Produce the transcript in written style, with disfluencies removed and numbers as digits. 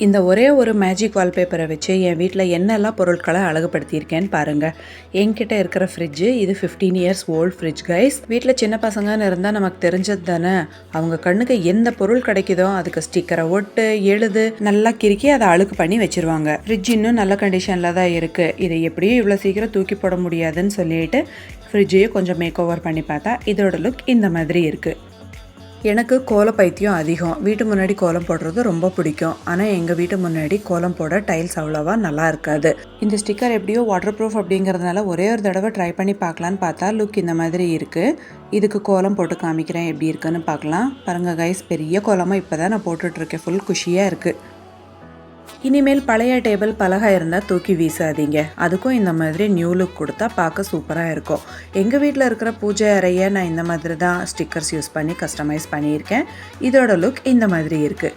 இந்த ஒரே ஒரு மேஜிக் வால்பேப்பரை வச்சு என் வீட்டில் என்னெல்லாம் பொருட்களை அழகுபடுத்தியிருக்கேன்னு பாருங்கள். என்கிட்ட இருக்கிற ஃப்ரிட்ஜு இது 15 இயர்ஸ் ஓல்டு ஃப்ரிட்ஜ் கைஸ். வீட்டில் சின்ன பசங்கன்னு இருந்தால் நமக்கு தெரிஞ்சது தானே. அவங்க கண்ணுக்கு எந்த பொருள் கிடைக்குதோ அதுக்கு ஸ்டிக்கரை ஒட்டு எழுது நல்லா கிறுக்கி அதை அழுக்கு பண்ணி வச்சிருவாங்க. ஃப்ரிட்ஜ் இன்னும் நல்ல கண்டிஷனில் தான் இருக்குது. இதை எப்படியும் இவ்வளோ சீக்கிரம் தூக்கி போட முடியாதுன்னு சொல்லிட்டு ஃப்ரிட்ஜையும் கொஞ்சம் மேக் ஓவர் பண்ணி பார்த்தா இதோட லுக் இந்த மாதிரி இருக்குது. எனக்கு கோல பைத்தியம் அதிகம். வீட்டு முன்னாடி கோலம் போடுறது ரொம்ப பிடிக்கும். ஆனால் எங்கள் வீட்டு முன்னாடி கோலம் போட டைல்ஸ் அவ்வளோவா நல்லா இருக்காது. இந்த ஸ்டிக்கர் எப்படியோ வாட்டர் ப்ரூஃப் அப்படிங்கிறதுனால ஒரே ஒரு தடவை ட்ரை பண்ணி பார்க்கலான்னு பார்த்தா லுக் இந்த மாதிரி இருக்குது. இதுக்கு கோலம் போட்டு காமிக்கிறேன் எப்படி இருக்குன்னு பார்க்கலாம். பாருங்கள் கைஸ், பெரிய கோலமாக இப்போ தான் நான் போட்டுட்ருக்கேன். ஃபுல் குஷியாக இருக்குது. இனிமேல் பழைய டேபிள் பலகை இருந்தால் தூக்கி வீசாதீங்க. அதுக்கும் இந்த மாதிரி நியூ லுக் கொடுத்தா பார்க்க சூப்பராக இருக்கும். எங்கள் வீட்டில் இருக்கிற பூஜை அறையை நான் இந்த மாதிரி தான் ஸ்டிக்கர்ஸ் யூஸ் பண்ணி கஸ்டமைஸ் பண்ணியிருக்கேன். இதோட லுக் இந்த மாதிரி இருக்குது.